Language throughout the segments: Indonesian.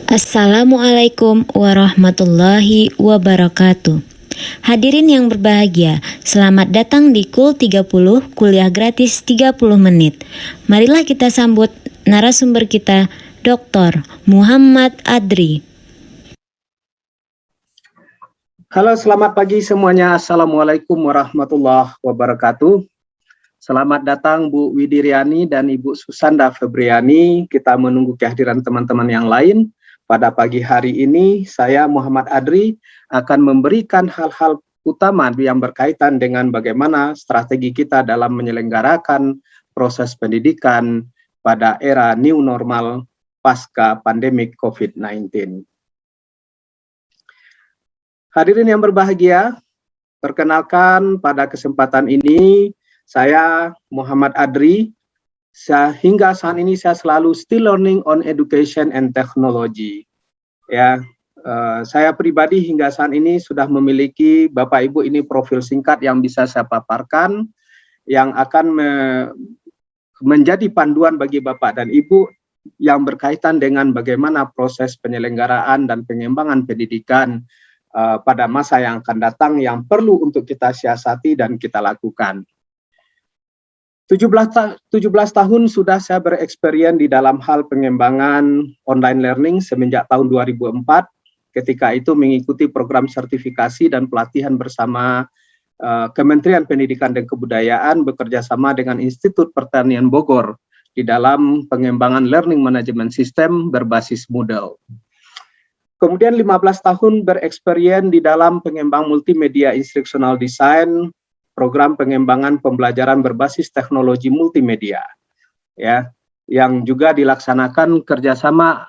Assalamualaikum warahmatullahi wabarakatuh. Hadirin yang berbahagia, selamat datang di KUL 30, kuliah gratis 30 menit. Marilah kita sambut narasumber kita, Dr. Muhammad Adri. Halo, selamat pagi semuanya. Assalamualaikum warahmatullahi wabarakatuh. Selamat datang Bu Widiriani dan Ibu Susanda Febriani. Kita menunggu kehadiran teman-teman yang lain. Pada pagi hari ini, saya Muhammad Adri akan memberikan hal-hal utama yang berkaitan dengan bagaimana strategi kita dalam menyelenggarakan proses pendidikan pada era new normal pasca pandemik COVID-19. Hadirin yang berbahagia, perkenalkan pada kesempatan ini, saya Muhammad Adri. Hingga saat ini saya selalu still learning on education and technology. Saya pribadi hingga saat ini sudah memiliki Bapak Ibu ini profil singkat yang bisa saya paparkan, yang akan menjadi panduan bagi Bapak dan Ibu yang berkaitan dengan bagaimana proses penyelenggaraan dan pengembangan pendidikan pada masa yang akan datang yang perlu untuk kita siasati dan kita lakukan. 17 tahun sudah saya bereksperience di dalam hal pengembangan online learning semenjak tahun 2004, ketika itu mengikuti program sertifikasi dan pelatihan bersama Kementerian Pendidikan dan Kebudayaan bekerja sama dengan Institut Pertanian Bogor di dalam pengembangan learning management system berbasis Moodle. Kemudian 15 tahun bereksperience di dalam pengembang multimedia instructional design, program pengembangan pembelajaran berbasis teknologi multimedia, yang juga dilaksanakan kerjasama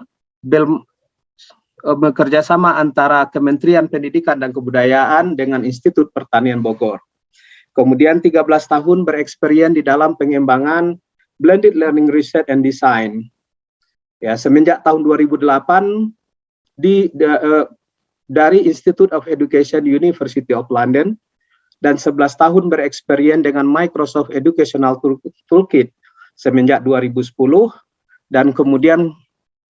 antara Kementerian Pendidikan dan Kebudayaan dengan Institut Pertanian Bogor. Kemudian 13 tahun bereksperience di dalam pengembangan blended learning research and design. Semenjak tahun 2008 dari Institute of Education University of London, dan 11 tahun bereksperience dengan Microsoft Educational Toolkit semenjak 2010, dan kemudian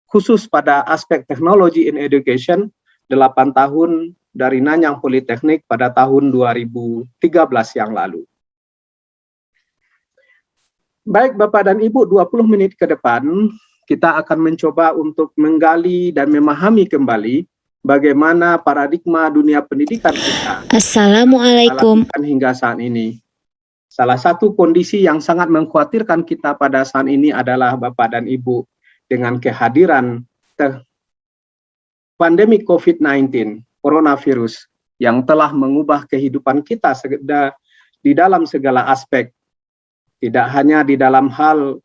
khusus pada aspek teknologi in education 8 tahun dari Nanyang Politeknik pada tahun 2013 yang lalu. Baik Bapak dan Ibu, 20 menit ke depan kita akan mencoba untuk menggali dan memahami kembali bagaimana paradigma dunia pendidikan kita Assalamualaikum hingga saat ini. Salah satu kondisi yang sangat mengkhawatirkan kita pada saat ini adalah Bapak dan Ibu, dengan kehadiran pandemi COVID-19, coronavirus, yang telah mengubah kehidupan kita di dalam segala aspek, tidak hanya di dalam hal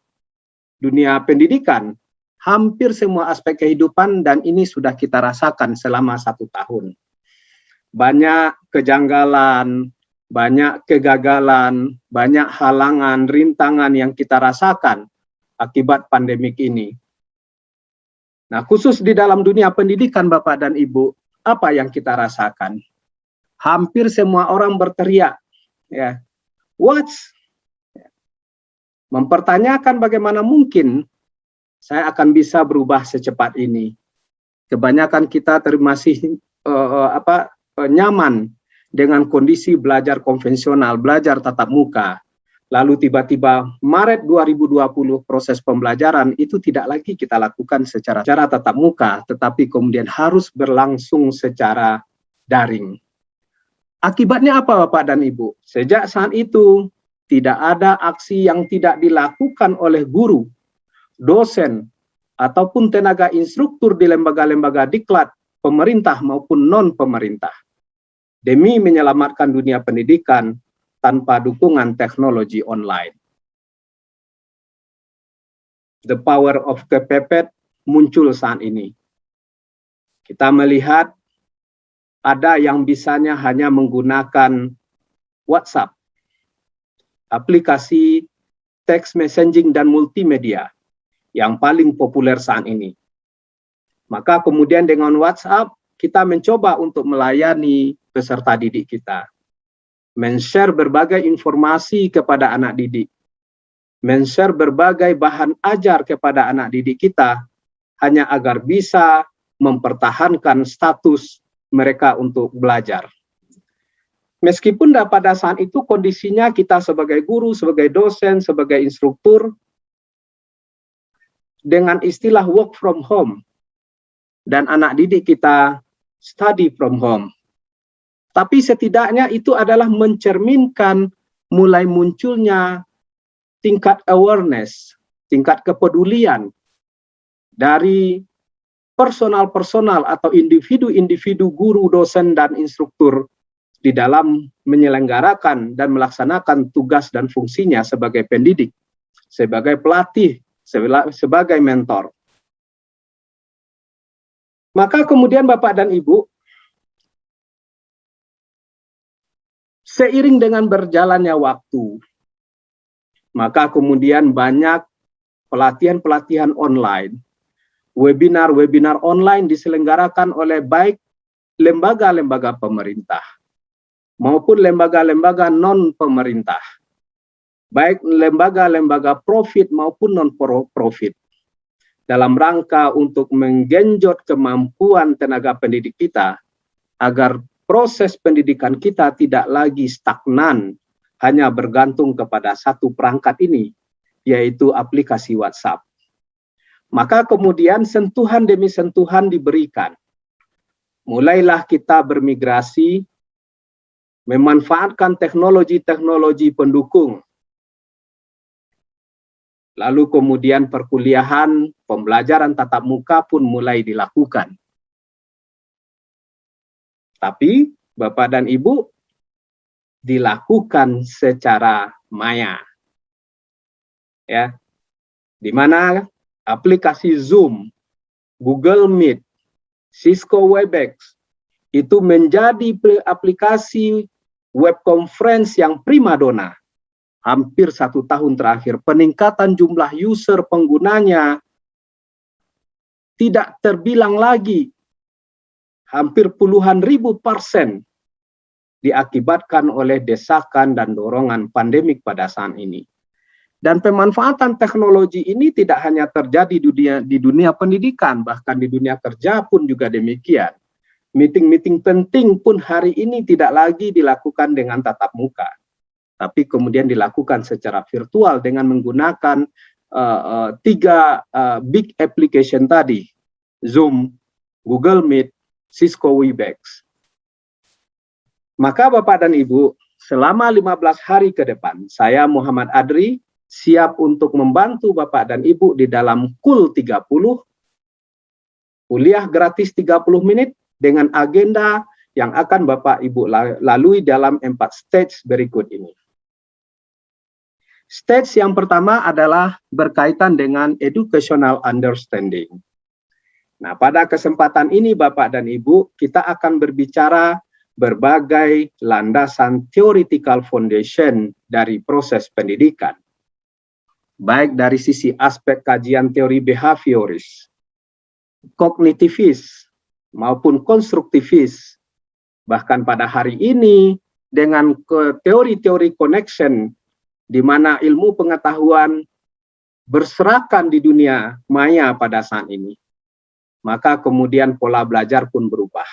dunia pendidikan, hampir semua aspek kehidupan, dan ini sudah kita rasakan selama 1 tahun. Banyak kejanggalan, banyak kegagalan, banyak halangan, rintangan yang kita rasakan akibat pandemik ini. Nah, khusus di dalam dunia pendidikan Bapak dan Ibu, apa yang kita rasakan? Hampir semua orang berteriak, mempertanyakan bagaimana mungkin saya akan bisa berubah secepat ini. Kebanyakan kita masih nyaman dengan kondisi belajar konvensional, belajar tatap muka. Lalu tiba-tiba Maret 2020 proses pembelajaran itu tidak lagi kita lakukan secara tatap muka, tetapi kemudian harus berlangsung secara daring. Akibatnya apa Bapak dan Ibu? Sejak saat itu tidak ada aksi yang tidak dilakukan oleh guru, dosen, ataupun tenaga instruktur di lembaga-lembaga diklat, pemerintah maupun non-pemerintah, demi menyelamatkan dunia pendidikan tanpa dukungan teknologi online. The power of kepepet muncul saat ini. Kita melihat ada yang bisanya hanya menggunakan WhatsApp, aplikasi text messaging dan multimedia yang paling populer saat ini. Maka kemudian dengan WhatsApp, kita mencoba untuk melayani peserta didik kita. Men-share berbagai informasi kepada anak didik. Men-share berbagai bahan ajar kepada anak didik kita, hanya agar bisa mempertahankan status mereka untuk belajar. Meskipun pada saat itu kondisinya kita sebagai guru, sebagai dosen, sebagai instruktur, dengan istilah work from home, dan anak didik kita study from home. Tapi setidaknya itu adalah mencerminkan mulai munculnya tingkat awareness, tingkat kepedulian dari personal-personal atau individu-individu guru, dosen, dan instruktur di dalam menyelenggarakan dan melaksanakan tugas dan fungsinya sebagai pendidik, sebagai pelatih, sebagai mentor. Maka kemudian Bapak dan Ibu, seiring dengan berjalannya waktu, maka kemudian banyak pelatihan-pelatihan online, webinar-webinar online diselenggarakan oleh baik lembaga-lembaga pemerintah maupun lembaga-lembaga non-pemerintah, baik lembaga-lembaga profit maupun non-profit, dalam rangka untuk menggenjot kemampuan tenaga pendidik kita agar proses pendidikan kita tidak lagi stagnan hanya bergantung kepada satu perangkat ini, yaitu aplikasi WhatsApp. Maka kemudian sentuhan demi sentuhan diberikan. Mulailah kita bermigrasi, memanfaatkan teknologi-teknologi pendukung. Lalu kemudian perkuliahan, pembelajaran tatap muka pun mulai dilakukan. Tapi Bapak dan Ibu, dilakukan secara maya. Ya, di mana aplikasi Zoom, Google Meet, Cisco Webex itu menjadi aplikasi web conference yang primadona hampir 1 tahun terakhir. Peningkatan jumlah user penggunanya tidak terbilang lagi, hampir puluhan ribu %, diakibatkan oleh desakan dan dorongan pandemik pada saat ini. Dan pemanfaatan teknologi ini tidak hanya terjadi di dunia pendidikan, bahkan di dunia kerja pun juga demikian. Meeting-meeting penting pun hari ini tidak lagi dilakukan dengan tatap muka, tapi kemudian dilakukan secara virtual dengan menggunakan 3 big application tadi, Zoom, Google Meet, Cisco Webex. Maka Bapak dan Ibu, selama 15 hari ke depan, saya Muhammad Adri siap untuk membantu Bapak dan Ibu di dalam KUL 30, kuliah gratis 30 menit, dengan agenda yang akan Bapak Ibu lalui dalam 4 stage berikut ini. Stage yang pertama adalah berkaitan dengan educational understanding. Nah, pada kesempatan ini Bapak dan Ibu, kita akan berbicara berbagai landasan theoretical foundation dari proses pendidikan. Baik dari sisi aspek kajian teori behavioris, kognitivis, maupun konstruktivis. Bahkan pada hari ini dengan teori-teori connection di mana ilmu pengetahuan berserakan di dunia maya pada saat ini, maka kemudian pola belajar pun berubah.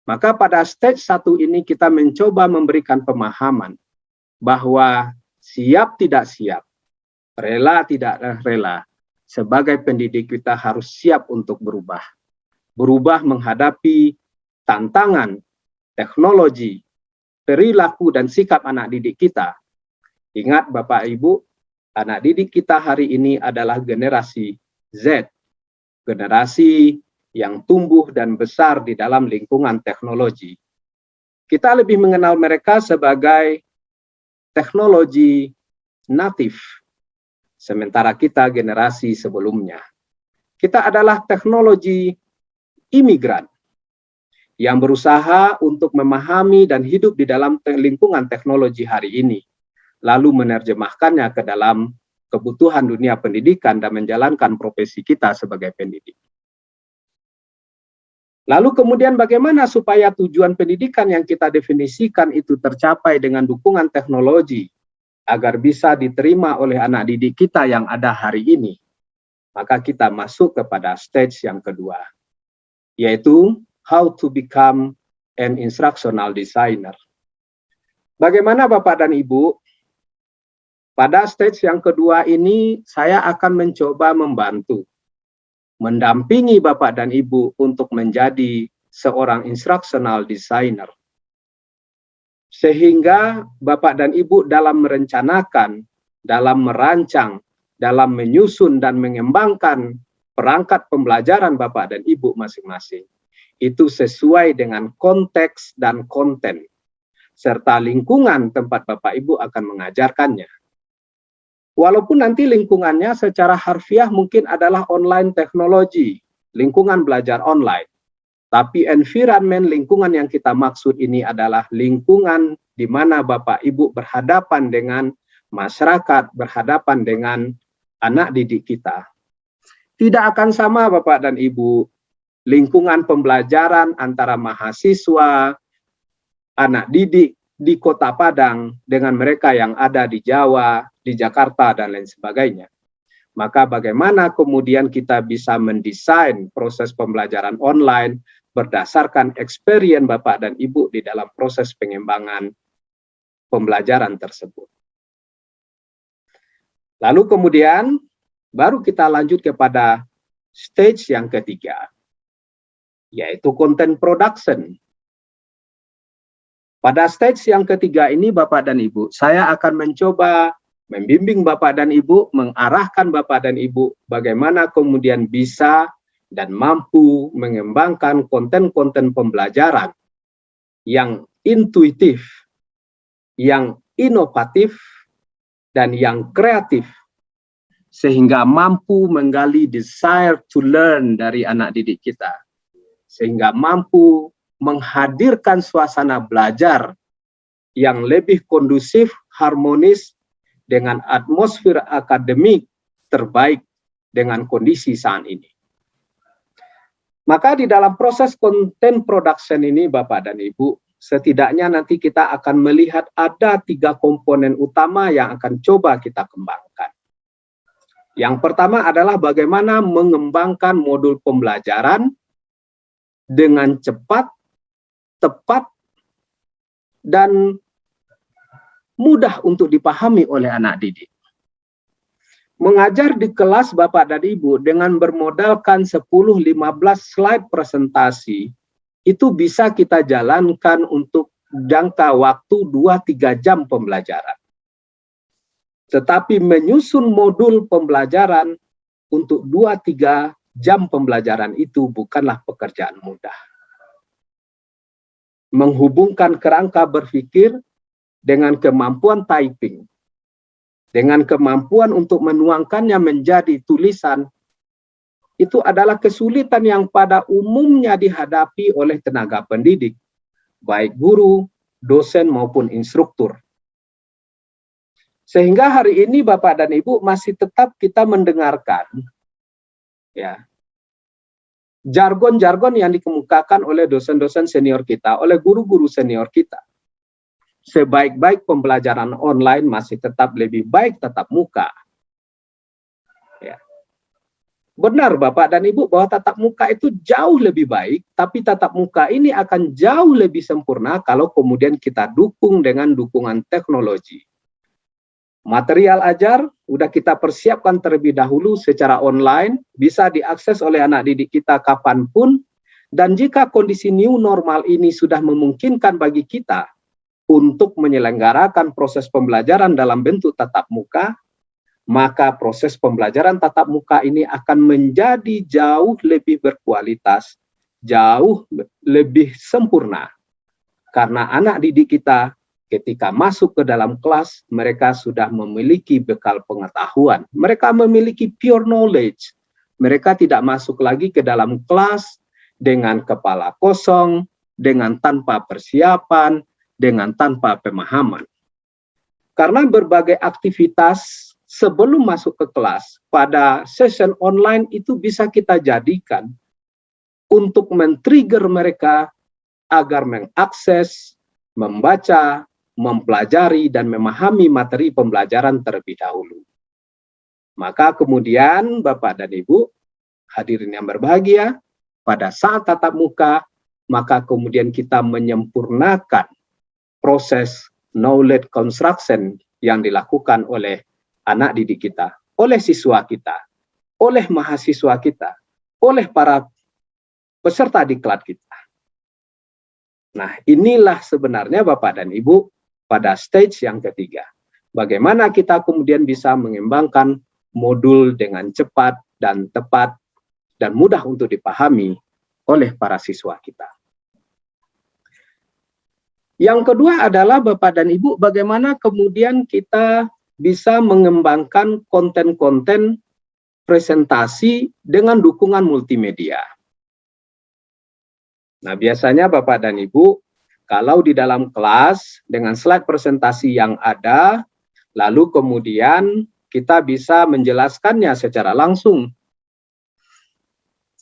Maka pada stage 1 ini kita mencoba memberikan pemahaman bahwa siap tidak siap, rela tidak rela, sebagai pendidik kita harus siap untuk berubah. Berubah menghadapi tantangan, teknologi, perilaku dan sikap anak didik kita. Ingat Bapak Ibu, anak didik kita hari ini adalah generasi Z, generasi yang tumbuh dan besar di dalam lingkungan teknologi. Kita lebih mengenal mereka sebagai teknologi natif, sementara kita generasi sebelumnya. Kita adalah teknologi imigran yang berusaha untuk memahami dan hidup di dalam lingkungan teknologi hari ini, lalu menerjemahkannya ke dalam kebutuhan dunia pendidikan dan menjalankan profesi kita sebagai pendidik. Lalu kemudian bagaimana supaya tujuan pendidikan yang kita definisikan itu tercapai dengan dukungan teknologi agar bisa diterima oleh anak didik kita yang ada hari ini? Maka kita masuk kepada stage yang kedua. yaitu how to become an instructional designer. Bagaimana Bapak dan Ibu? Pada stage yang kedua ini saya akan mencoba membantu, mendampingi Bapak dan Ibu untuk menjadi seorang instructional designer. Sehingga Bapak dan Ibu dalam merencanakan, dalam merancang, dalam menyusun dan mengembangkan perangkat pembelajaran Bapak dan Ibu masing-masing, itu sesuai dengan konteks dan konten, serta lingkungan tempat Bapak Ibu akan mengajarkannya. Walaupun nanti lingkungannya secara harfiah mungkin adalah online teknologi, lingkungan belajar online. Tapi environment lingkungan yang kita maksud ini adalah lingkungan di mana Bapak Ibu berhadapan dengan masyarakat, berhadapan dengan anak didik kita. Tidak akan sama Bapak dan Ibu lingkungan pembelajaran antara mahasiswa, anak didik di Kota Padang dengan mereka yang ada di Jawa, di Jakarta, dan lain sebagainya. Maka bagaimana kemudian kita bisa mendesain proses pembelajaran online berdasarkan experience Bapak dan Ibu di dalam proses pengembangan pembelajaran tersebut. Lalu kemudian baru kita lanjut kepada stage yang ketiga, yaitu content production. Pada stage yang ketiga ini Bapak dan Ibu, saya akan mencoba membimbing Bapak dan Ibu, mengarahkan Bapak dan Ibu bagaimana kemudian bisa dan mampu mengembangkan konten-konten pembelajaran yang intuitif, yang inovatif, dan yang kreatif, sehingga mampu menggali desire to learn dari anak didik kita, sehingga mampu menghadirkan suasana belajar yang lebih kondusif, harmonis, dengan atmosfer akademik terbaik dengan kondisi saat ini. Maka di dalam proses content production ini Bapak dan Ibu, setidaknya nanti kita akan melihat ada 3 komponen utama yang akan coba kita kembangkan. Yang pertama adalah bagaimana mengembangkan modul pembelajaran dengan cepat, tepat, dan mudah untuk dipahami oleh anak didik. Mengajar di kelas Bapak dan Ibu dengan bermodalkan 10-15 slide presentasi, itu bisa kita jalankan untuk jangka waktu 2-3 jam pembelajaran. Tetapi menyusun modul pembelajaran untuk 2-3 jam pembelajaran itu bukanlah pekerjaan mudah. Menghubungkan kerangka berpikir dengan kemampuan typing, dengan kemampuan untuk menuangkannya menjadi tulisan, itu adalah kesulitan yang pada umumnya dihadapi oleh tenaga pendidik, baik guru, dosen maupun instruktur. Sehingga hari ini Bapak dan Ibu masih tetap kita mendengarkan ya jargon-jargon yang dikemukakan oleh dosen-dosen senior kita, oleh guru-guru senior kita. Sebaik-baik pembelajaran online masih tetap lebih baik tatap muka. Ya. Benar Bapak dan Ibu bahwa tatap muka itu jauh lebih baik, tapi tatap muka ini akan jauh lebih sempurna kalau kemudian kita dukung dengan dukungan teknologi. Material ajar udah kita persiapkan terlebih dahulu secara online, bisa diakses oleh anak didik kita kapanpun, dan jika kondisi new normal ini sudah memungkinkan bagi kita untuk menyelenggarakan proses pembelajaran dalam bentuk tatap muka, maka proses pembelajaran tatap muka ini akan menjadi jauh lebih berkualitas, jauh lebih sempurna. Karena anak didik kita ketika masuk ke dalam kelas, mereka sudah memiliki bekal pengetahuan. Mereka memiliki pure knowledge. Mereka tidak masuk lagi ke dalam kelas dengan kepala kosong, dengan tanpa persiapan, dengan tanpa pemahaman. Karena berbagai aktivitas sebelum masuk ke kelas, pada session online itu bisa kita jadikan untuk men-trigger mereka agar mengakses, membaca, mempelajari, dan memahami materi pembelajaran terlebih dahulu. Maka kemudian Bapak dan Ibu, hadirin yang berbahagia, pada saat tatap muka, maka kemudian kita menyempurnakan proses knowledge construction yang dilakukan oleh anak didik kita, oleh siswa kita, oleh mahasiswa kita, oleh para peserta diklat kita. Nah, inilah sebenarnya Bapak dan Ibu pada stage yang ketiga. Bagaimana kita kemudian bisa mengembangkan modul dengan cepat dan tepat dan mudah untuk dipahami oleh para siswa kita. Yang kedua adalah Bapak dan Ibu, bagaimana kemudian kita bisa mengembangkan konten-konten presentasi dengan dukungan multimedia. Nah, biasanya Bapak dan Ibu, kalau di dalam kelas dengan slide presentasi yang ada, lalu kemudian kita bisa menjelaskannya secara langsung.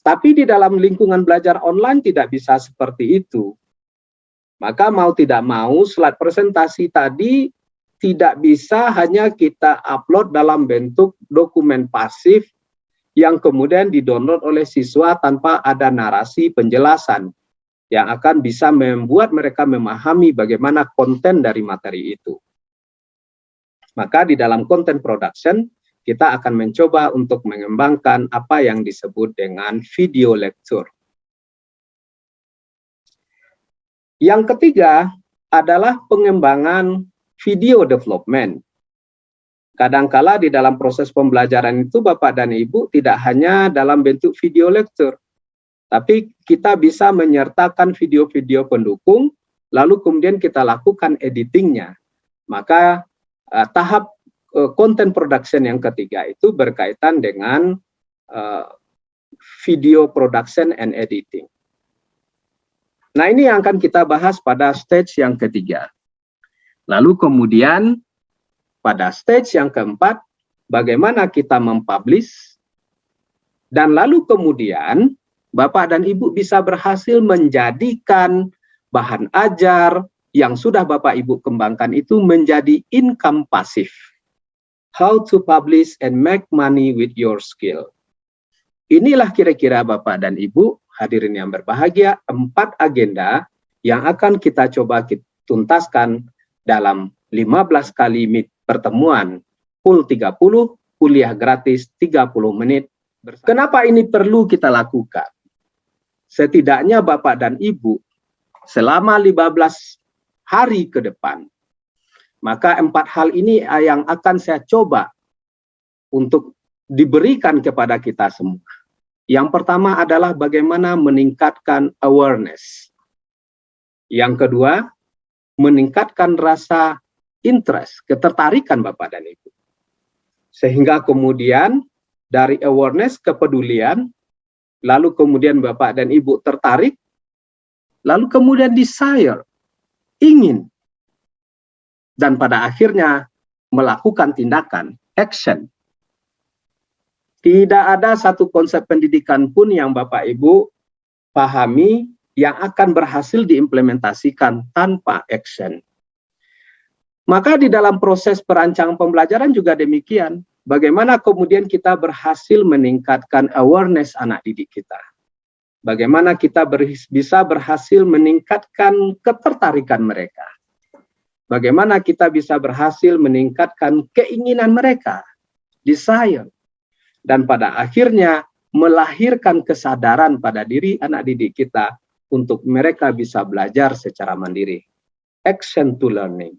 Tapi di dalam lingkungan belajar online tidak bisa seperti itu. Maka mau tidak mau slide presentasi tadi tidak bisa hanya kita upload dalam bentuk dokumen pasif yang kemudian di-download oleh siswa tanpa ada narasi penjelasan yang akan bisa membuat mereka memahami bagaimana konten dari materi itu. Maka di dalam content production, kita akan mencoba untuk mengembangkan apa yang disebut dengan video lecture. Yang ketiga adalah pengembangan video development. Kadangkala di dalam proses pembelajaran itu Bapak dan Ibu tidak hanya dalam bentuk video lecture, tapi kita bisa menyertakan video-video pendukung, lalu kemudian kita lakukan editingnya. Maka tahap content production yang ketiga itu berkaitan dengan video production and editing. Nah, ini yang akan kita bahas pada stage yang ketiga. Lalu kemudian pada stage yang keempat, bagaimana kita mempublish, dan lalu kemudian Bapak dan Ibu bisa berhasil menjadikan bahan ajar yang sudah Bapak Ibu kembangkan itu menjadi income pasif. How to publish and make money with your skill. Inilah kira-kira Bapak dan Ibu hadirin yang berbahagia, 4 agenda yang akan kita coba tuntaskan dalam 15 kali pertemuan full 30, kuliah gratis 30 menit. Kenapa ini perlu kita lakukan? Setidaknya Bapak dan Ibu selama 15 hari ke depan, maka 4 hal ini yang akan saya coba untuk diberikan kepada kita semua. Yang pertama adalah bagaimana meningkatkan awareness. Yang kedua, meningkatkan rasa interest, ketertarikan Bapak dan Ibu. Sehingga kemudian dari awareness, kepedulian, lalu kemudian Bapak dan Ibu tertarik, lalu kemudian desire, ingin, dan pada akhirnya melakukan tindakan, action. Tidak ada satu konsep pendidikan pun yang Bapak Ibu pahami yang akan berhasil diimplementasikan tanpa action. Maka di dalam proses perancangan pembelajaran juga demikian. Bagaimana kemudian kita berhasil meningkatkan awareness anak didik kita. Bagaimana kita bisa berhasil meningkatkan ketertarikan mereka. Bagaimana kita bisa berhasil meningkatkan keinginan mereka, desire. Dan pada akhirnya melahirkan kesadaran pada diri anak didik kita untuk mereka bisa belajar secara mandiri. Action to learning.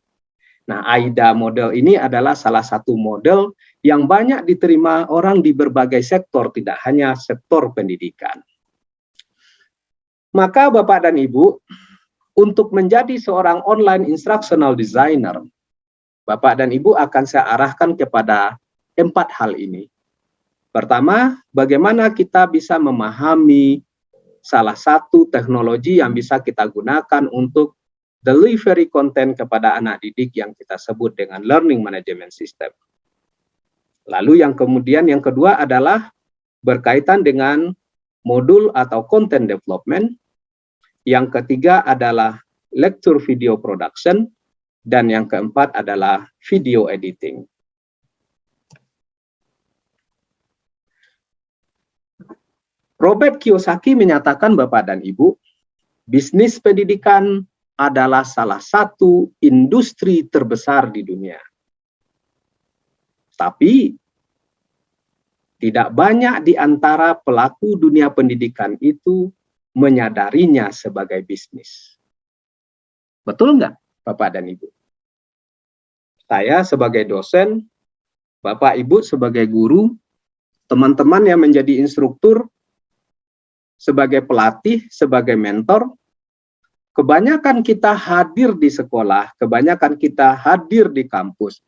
Nah, AIDA model ini adalah salah satu model yang banyak diterima orang di berbagai sektor, tidak hanya sektor pendidikan. Maka Bapak dan Ibu, untuk menjadi seorang online instructional designer, Bapak dan Ibu akan saya arahkan kepada 4 hal ini. Pertama, bagaimana kita bisa memahami salah satu teknologi yang bisa kita gunakan untuk delivery konten kepada anak didik yang kita sebut dengan learning management system. Lalu yang kedua adalah berkaitan dengan modul atau content development. Yang ketiga adalah lecture video production. Dan yang keempat adalah video editing. Robert Kiyosaki menyatakan, Bapak dan Ibu, bisnis pendidikan adalah salah satu industri terbesar di dunia. Tapi tidak banyak di antara pelaku dunia pendidikan itu menyadarinya sebagai bisnis. Betul nggak, Bapak dan Ibu? Saya sebagai dosen, Bapak Ibu sebagai guru, teman-teman yang menjadi instruktur, sebagai pelatih, sebagai mentor, kebanyakan kita hadir di sekolah, kebanyakan kita hadir di kampus,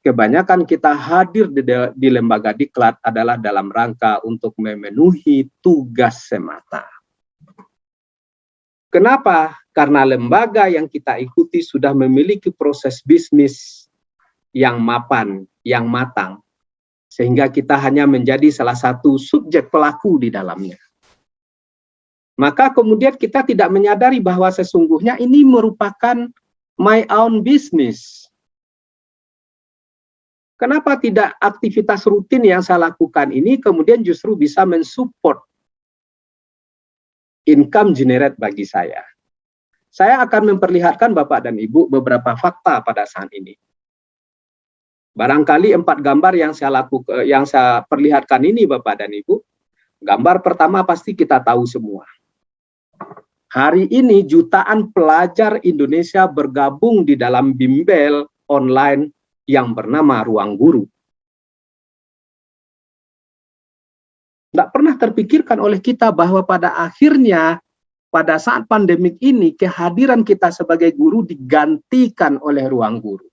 kebanyakan kita hadir di lembaga diklat adalah dalam rangka untuk memenuhi tugas semata. Kenapa? Karena lembaga yang kita ikuti sudah memiliki proses bisnis yang mapan, yang matang, sehingga kita hanya menjadi salah satu subjek pelaku di dalamnya. Maka kemudian kita tidak menyadari bahwa sesungguhnya ini merupakan my own business. Kenapa tidak aktivitas rutin yang saya lakukan ini kemudian justru bisa mensupport income generate bagi saya? Saya akan memperlihatkan Bapak dan Ibu beberapa fakta pada saat ini. Barangkali 4 gambar yang saya perlihatkan ini, Bapak dan Ibu. Gambar pertama pasti kita tahu semua. Hari ini jutaan pelajar Indonesia bergabung di dalam bimbel online yang bernama Ruang Guru. Tidak pernah terpikirkan oleh kita bahwa pada akhirnya, pada saat pandemik ini, kehadiran kita sebagai guru digantikan oleh Ruang Guru.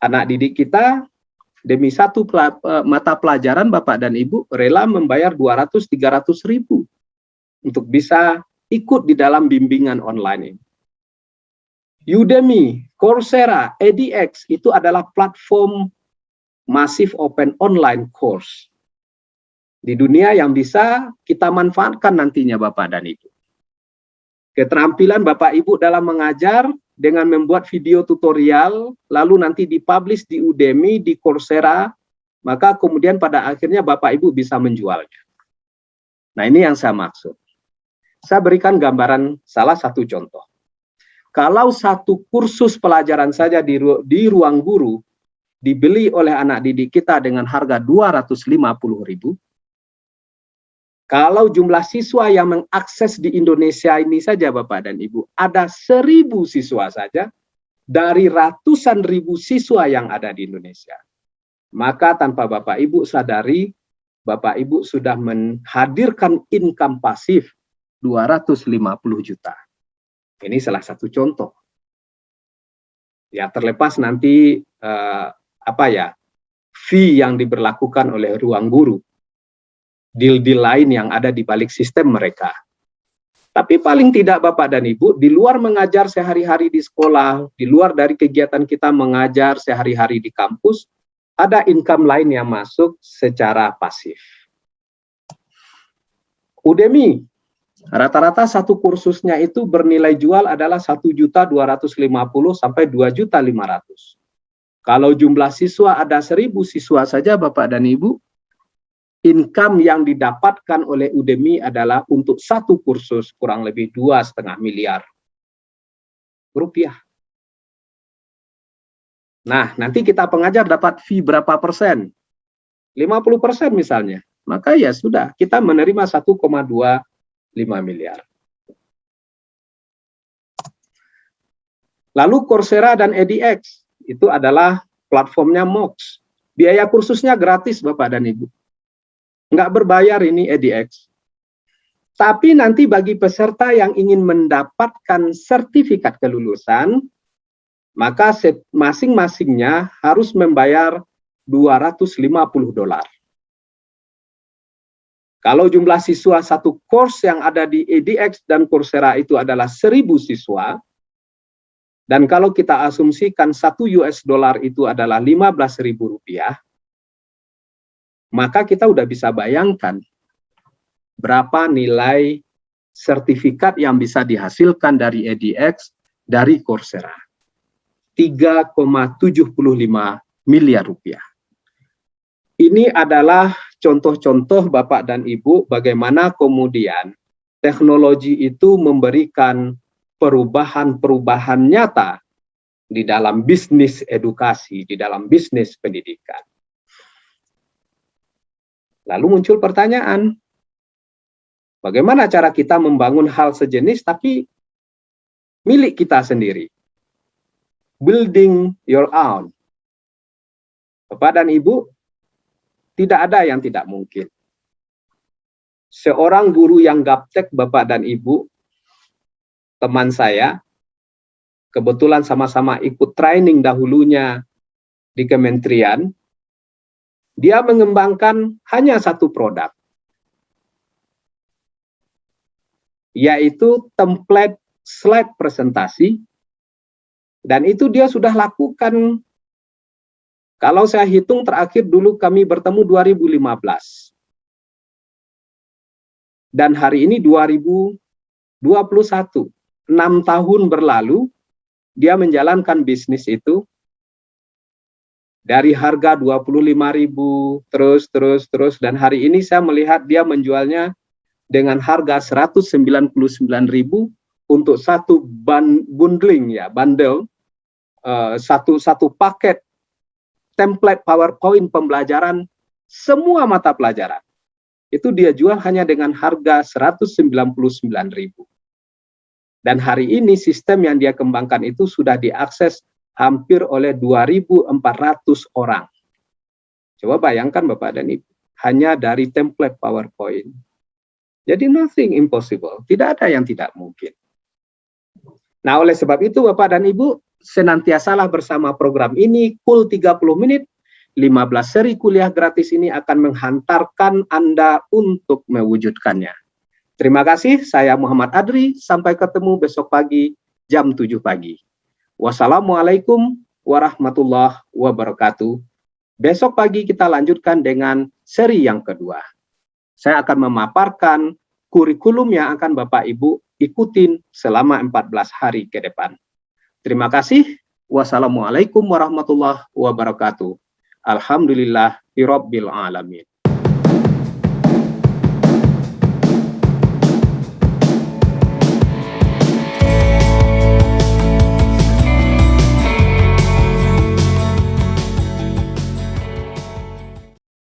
Anak didik kita, demi satu mata pelajaran, Bapak dan Ibu, rela membayar 200-300 ribu untuk bisa ikut di dalam bimbingan online ini. Udemy, Coursera, edX itu adalah platform massive open online course di dunia yang bisa kita manfaatkan nantinya, Bapak dan Ibu. Keterampilan Bapak Ibu dalam mengajar dengan membuat video tutorial, lalu nanti dipublish di Udemy, di Coursera, maka kemudian pada akhirnya Bapak Ibu bisa menjualnya. Nah, ini yang saya maksud. Saya berikan gambaran salah satu contoh. Kalau satu kursus pelajaran saja di Ruang Guru dibeli oleh anak didik kita dengan harga 250.000, kalau jumlah siswa yang mengakses di Indonesia ini saja, Bapak dan Ibu, ada 1.000 siswa saja dari ratusan ribu siswa yang ada di Indonesia. Maka tanpa Bapak Ibu sadari, Bapak Ibu sudah menghadirkan income pasif 250 juta. Ini salah satu contoh. Ya, terlepas nanti fee yang diberlakukan oleh Ruang Guru, deal-deal lain yang ada di balik sistem mereka. Tapi paling tidak Bapak dan Ibu, di luar mengajar sehari-hari di sekolah, di luar dari kegiatan kita mengajar sehari-hari di kampus, ada income lain yang masuk secara pasif. Udemy, rata-rata satu kursusnya itu bernilai jual adalah 1.250.000 sampai 2.500.000. Kalau jumlah siswa ada 1.000 siswa saja Bapak dan Ibu, income yang didapatkan oleh Udemy adalah untuk satu kursus kurang lebih 2,5 miliar rupiah. Nah, nanti kita pengajar dapat fee berapa persen? 50% misalnya. Maka ya sudah, kita menerima 1,25 miliar. Lalu Coursera dan edX, itu adalah platformnya MOOCs. Biaya kursusnya gratis Bapak dan Ibu. Nggak berbayar ini edX. Tapi nanti bagi peserta yang ingin mendapatkan sertifikat kelulusan, maka masing-masingnya harus membayar $250. Kalau jumlah siswa satu course yang ada di edX dan Coursera itu adalah 1.000 siswa, dan kalau kita asumsikan $1 itu adalah Rp15.000, maka kita udah bisa bayangkan berapa nilai sertifikat yang bisa dihasilkan dari edX, dari Coursera. 3,75 miliar rupiah. Ini adalah contoh-contoh Bapak dan Ibu bagaimana kemudian teknologi itu memberikan perubahan-perubahan nyata di dalam bisnis edukasi, di dalam bisnis pendidikan. Lalu muncul pertanyaan, bagaimana cara kita membangun hal sejenis tapi milik kita sendiri? Building your own. Bapak dan Ibu, tidak ada yang tidak mungkin. Seorang guru yang gaptek, Bapak dan Ibu, teman saya, kebetulan sama-sama ikut training dahulunya di kementerian, dia mengembangkan hanya satu produk, yaitu template slide presentasi, dan itu dia sudah lakukan, kalau saya hitung terakhir dulu kami bertemu 2015. Dan hari ini 2021, 6 tahun berlalu, dia menjalankan bisnis itu, dari harga 25.000 terus dan hari ini saya melihat dia menjualnya dengan harga 199.000 untuk satu bundling ya, bundle, satu paket template PowerPoint pembelajaran semua mata pelajaran. Itu dia jual hanya dengan harga 199.000. Dan hari ini sistem yang dia kembangkan itu sudah diakses hampir oleh 2.400 orang. Coba bayangkan Bapak dan Ibu, hanya dari template PowerPoint. Jadi nothing impossible, tidak ada yang tidak mungkin. Nah, oleh sebab itu Bapak dan Ibu, senantiasalah bersama program ini, Cool 30 Menit, 15 seri kuliah gratis ini akan menghantarkan Anda untuk mewujudkannya. Terima kasih, saya Muhammad Adri, sampai ketemu besok pagi jam 7 pagi. Wassalamualaikum warahmatullahi wabarakatuh. Besok pagi kita lanjutkan dengan seri yang kedua. Saya akan memaparkan kurikulum yang akan Bapak Ibu ikutin selama 14 hari ke depan. Terima kasih. Wassalamualaikum warahmatullahi wabarakatuh. Alhamdulillahirabbil alamin.